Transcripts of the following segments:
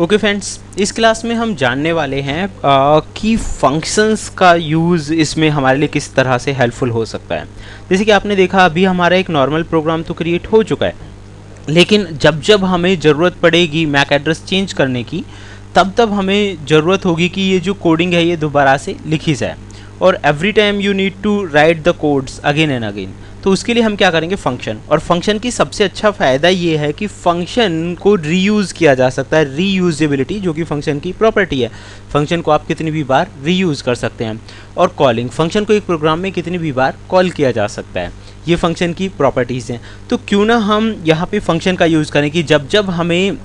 Okay friends, इस class में हम जानने वाले हैं कि फंक्शंस का यूज़ इसमें हमारे लिए किस तरह से हेल्पफुल हो सकता है। जैसे कि आपने देखा अभी हमारा एक नॉर्मल प्रोग्राम तो क्रिएट हो चुका है, लेकिन जब जब हमें ज़रूरत पड़ेगी मैक एड्रेस चेंज करने की, तब तब हमें ज़रूरत होगी कि ये जो कोडिंग है ये दोबारा से लिखी जाए, और every time you need to write the codes again and again. तो उसके लिए हम क्या करेंगे, फंक्शन। और फंक्शन की सबसे अच्छा फ़ायदा ये है कि फंक्शन को रीयूज़ किया जा सकता है, रीयूजेबिलिटी जो कि फंक्शन की प्रॉपर्टी है। फंक्शन को आप कितनी भी बार रीयूज़ कर सकते हैं। और कॉलिंग, फंक्शन को एक प्रोग्राम में कितनी भी बार कॉल किया जा सकता है, ये फंक्शन की प्रॉपर्टीज़ हैं। तो क्यों ना हम यहाँ पे फंक्शन का यूज़ करें कि जब जब हमें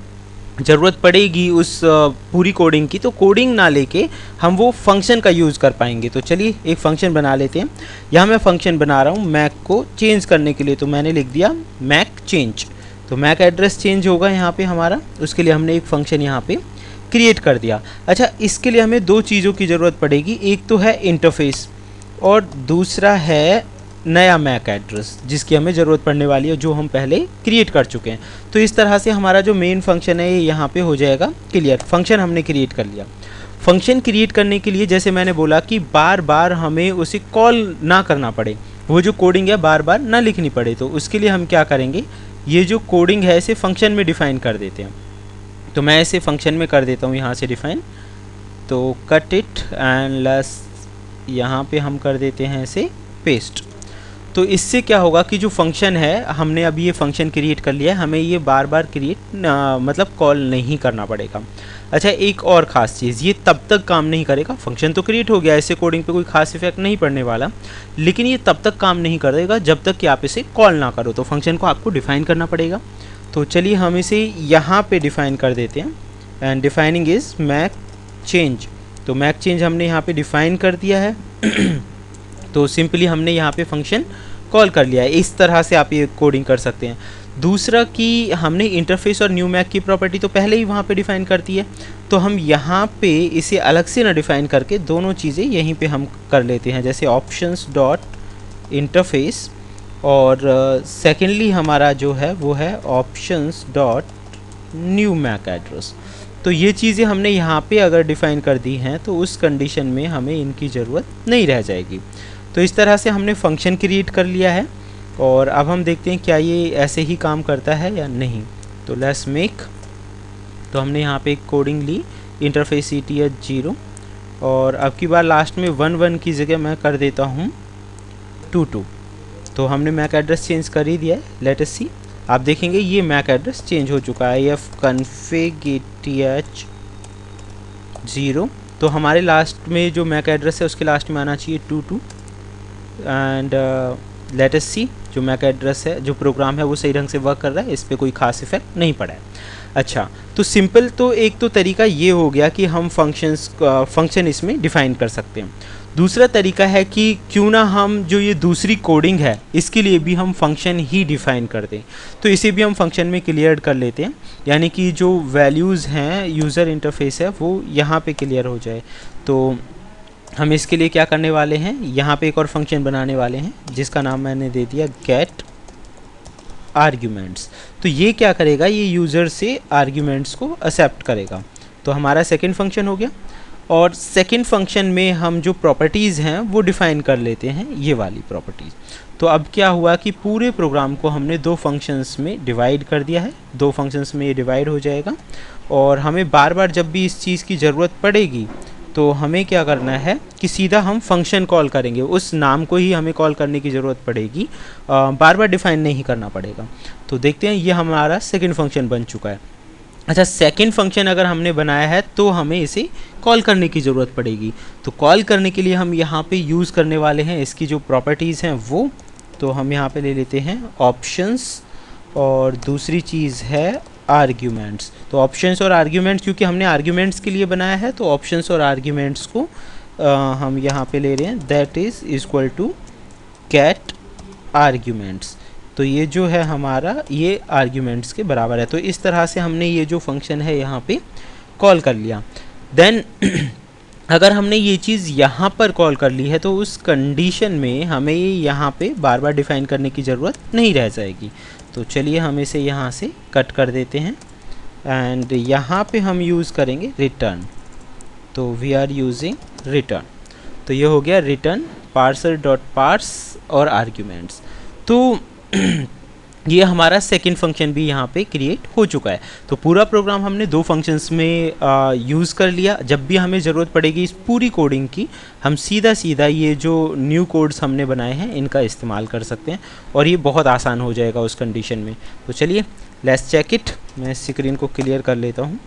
ज़रूरत पड़ेगी उस पूरी कोडिंग की, तो कोडिंग ना लेके हम वो फंक्शन का यूज़ कर पाएंगे। तो चलिए एक फ़ंक्शन बना लेते हैं। यहाँ मैं फ़ंक्शन बना रहा हूँ मैक को चेंज करने के लिए, तो मैंने लिख दिया मैक चेंज। तो मैक एड्रेस चेंज होगा यहाँ पे हमारा, उसके लिए हमने एक फ़ंक्शन यहाँ पे क्रिएट कर दिया। अच्छा, इसके लिए हमें दो चीज़ों की ज़रूरत पड़ेगी, एक तो है इंटरफेस और दूसरा है नया मैक एड्रेस जिसकी हमें ज़रूरत पड़ने वाली है, जो हम पहले क्रिएट कर चुके हैं। तो इस तरह से हमारा जो मेन फंक्शन है ये यहाँ पे हो जाएगा क्लियर। फंक्शन हमने क्रिएट कर लिया। फंक्शन क्रिएट करने के लिए जैसे मैंने बोला कि बार बार हमें उसे कॉल ना करना पड़े, वो जो कोडिंग है बार बार ना लिखनी पड़े, तो उसके लिए हम क्या करेंगे, ये जो कोडिंग है इसे फंक्शन में डिफ़ाइन कर देते हैं। तो मैं इसे फंक्शन में कर देता हूँ यहाँ से डिफ़ाइन। तो कट इट एंड लेस यहाँ पे हम कर देते हैं इसे पेस्ट। तो इससे क्या होगा कि जो फंक्शन है, हमने अभी ये फंक्शन क्रिएट कर लिया है, हमें ये बार बार मतलब कॉल नहीं करना पड़ेगा। अच्छा, एक और ख़ास चीज़, ये तब तक काम नहीं करेगा, फंक्शन तो क्रिएट हो गया, ऐसे कोडिंग पे कोई खास इफेक्ट नहीं पड़ने वाला, लेकिन ये तब तक काम नहीं करेगा जब तक कि आप इसे कॉल ना करो। तो फंक्शन को आपको डिफ़ाइन करना पड़ेगा। तो चलिए हम इसे यहाँ पर डिफ़ाइन कर देते हैं, and defining is MAC change. तो मैक चेंज हमने यहाँ पर डिफ़ाइन कर दिया है। तो सिंपली हमने यहाँ पे फंक्शन कॉल कर लिया है। इस तरह से आप ये कोडिंग कर सकते हैं। दूसरा कि हमने इंटरफेस और न्यू मैक की प्रॉपर्टी तो पहले ही वहाँ पे डिफ़ाइन कर दी है, तो हम यहाँ पे इसे अलग से ना डिफ़ाइन करके दोनों चीज़ें यहीं पे हम कर लेते हैं, जैसे ऑप्शंस डॉट इंटरफेस, और सेकेंडली हमारा जो है वो है options dot new MAC address. तो ये चीज़ें हमने यहाँ पे अगर डिफ़ाइन कर दी हैं तो उस कंडीशन में हमें इनकी ज़रूरत नहीं रह जाएगी। तो इस तरह से हमने फंक्शन क्रिएट कर लिया है, और अब हम देखते हैं क्या ये ऐसे ही काम करता है या नहीं। तो लेट्स मेक, तो हमने यहाँ पे एक कोडिंग ली, इंटरफेस CTH 0, और अब की बार लास्ट में 1 की जगह मैं कर देता हूँ 2 तो हमने मैक एड्रेस चेंज कर ही दिया है। लेट अस सी, आप देखेंगे ये मैक एड्रेस चेंज हो चुका है, fconfig ETH 0। तो हमारे लास्ट में जो मैक एड्रेस है उसके लास्ट में आना चाहिए 22, एंड लेट अस सी, जो मैक एड्रेस है, जो प्रोग्राम है वो सही ढंग से वर्क कर रहा है, इस पर कोई खास इफेक्ट नहीं पड़ा है। अच्छा, तो सिंपल तो एक तो तरीका ये हो गया कि हम फंक्शन इसमें डिफ़ाइन कर सकते हैं। दूसरा तरीका है कि क्यों ना हम जो ये दूसरी कोडिंग है इसके लिए भी हम फंक्शन ही डिफ़ाइन कर दें। तो इसे भी हम फंक्शन में क्लियर कर लेते हैं, यानी कि जो वैल्यूज़ हैं, यूज़र इंटरफेस है, वो यहाँ पे क्लियर हो जाए। तो हम इसके लिए क्या करने वाले हैं, यहाँ पे एक और फंक्शन बनाने वाले हैं जिसका नाम मैंने दे दिया गेट आर्ग्यूमेंट्स। तो ये क्या करेगा, ये यूज़र से आर्ग्यूमेंट्स को एक्सेप्ट करेगा। तो हमारा सेकंड फंक्शन हो गया, और सेकंड फंक्शन में हम जो प्रॉपर्टीज़ हैं वो डिफ़ाइन कर लेते हैं, ये वाली प्रॉपर्टीज़। तो अब क्या हुआ कि पूरे प्रोग्राम को हमने दो फंक्शंस में डिवाइड कर दिया है, दो फंक्शंस में ये डिवाइड हो जाएगा, और हमें बार बार जब भी इस चीज़ की ज़रूरत पड़ेगी तो हमें क्या करना है कि सीधा हम फंक्शन कॉल करेंगे, उस नाम को ही हमें कॉल करने की ज़रूरत पड़ेगी, बार बार डिफ़ाइन नहीं करना पड़ेगा। तो देखते हैं, ये हमारा सेकंड फंक्शन बन चुका है। अच्छा, सेकंड फंक्शन अगर हमने बनाया है तो हमें इसे कॉल करने की ज़रूरत पड़ेगी। तो कॉल करने के लिए हम यहाँ पे यूज़ करने वाले हैं इसकी जो प्रॉपर्टीज़ हैं वो, तो हम यहाँ पे ले लेते हैं ऑप्शंस, और दूसरी चीज़ है आर्ग्यूमेंट्स। तो ऑप्शंस और आर्ग्यूमेंट्स, क्योंकि हमने आर्ग्यूमेंट्स के लिए बनाया है, तो ऑप्शंस और आर्ग्यूमेंट्स को हम यहाँ पे ले रहे हैं, that is equal to get arguments. तो ये जो है हमारा, ये आर्ग्यूमेंट्स के बराबर है। तो इस तरह से हमने ये जो फंक्शन है यहाँ पे कॉल कर लिया। देन अगर हमने ये चीज़ यहाँ पर कॉल कर ली है तो उस कंडीशन में हमें यहाँ पे बार बार डिफ़ाइन करने की ज़रूरत नहीं रह जाएगी। तो चलिए हम इसे यहाँ से कट कर देते हैं, एंड यहाँ पे हम यूज़ करेंगे रिटर्न, तो वी आर यूजिंग रिटर्न। तो ये हो गया रिटर्न पार्सर डॉट पार्स और आर्ग्यूमेंट्स। तो ये हमारा सेकंड फंक्शन भी यहाँ पे क्रिएट हो चुका है। तो पूरा प्रोग्राम हमने दो फंक्शंस में यूज़ कर लिया। जब भी हमें ज़रूरत पड़ेगी इस पूरी कोडिंग की, हम सीधा सीधा ये जो न्यू कोड्स हमने बनाए हैं इनका इस्तेमाल कर सकते हैं और ये बहुत आसान हो जाएगा उस कंडीशन में। तो चलिए लेट्स चेक इट। मैं स्क्रीन को क्लियर कर लेता हूँ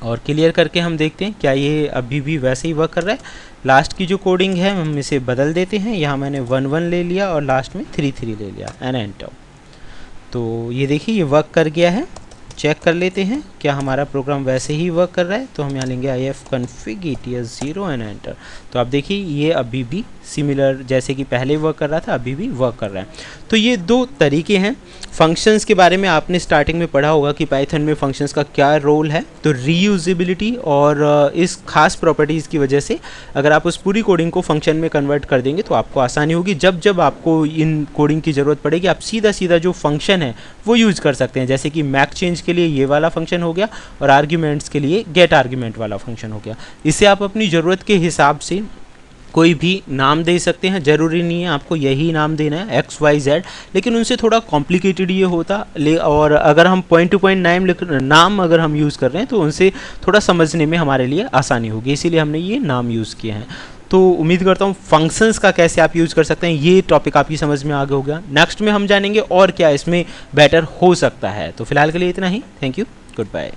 और क्लियर करके हम देखते हैं क्या ये अभी भी वैसे ही वर्क कर रहा है। लास्ट की जो कोडिंग है हम इसे बदल देते हैं। यहाँ मैंने 1 1 ले लिया और लास्ट में 3 3 ले लिया एंड एंटर। तो ये देखिए ये वर्क कर गया है। चेक कर लेते हैं क्या हमारा प्रोग्राम वैसे ही वर्क कर रहा है। तो हम यहाँ लेंगे ifconfig ets 0 एंड एंटर। तो आप देखिए ये अभी भी सिमिलर जैसे कि पहले वर्क कर रहा था अभी भी वर्क कर रहा है। तो ये दो तरीके हैं। फंक्शंस के बारे में आपने स्टार्टिंग में पढ़ा होगा कि पाइथन में फंक्शंस का क्या रोल है। तो रीयूजेबिलिटी और इस खास प्रॉपर्टीज़ की वजह से अगर आप उस पूरी कोडिंग को फंक्शन में कन्वर्ट कर देंगे तो आपको आसानी होगी। जब जब आपको इन कोडिंग की ज़रूरत पड़ेगी आप सीधा सीधा जो फंक्शन है वो यूज़ कर सकते हैं। जैसे कि मैक चेंज के लिए ये वाला फंक्शन हो गया और आर्ग्यूमेंट्स के लिए गेट आर्ग्यूमेंट वाला फंक्शन हो गया। इसे आप अपनी ज़रूरत के हिसाब से कोई भी नाम दे सकते हैं। ज़रूरी नहीं है आपको यही नाम देना है XYZ, लेकिन उनसे थोड़ा कॉम्प्लिकेटेड ये होता और अगर हम पॉइंट टू पॉइंट नाम अगर हम यूज़ कर रहे हैं तो उनसे थोड़ा समझने में हमारे लिए आसानी होगी, इसीलिए हमने ये नाम यूज़ किए हैं। तो उम्मीद करता हूँ फंक्शंस का कैसे आप यूज़ कर सकते हैं ये टॉपिक आपकी समझ में आगे हो गया। नेक्स्ट में हम जानेंगे और क्या इसमें बेटर हो सकता है। तो फिलहाल के लिए इतना ही। Thank you, good bye.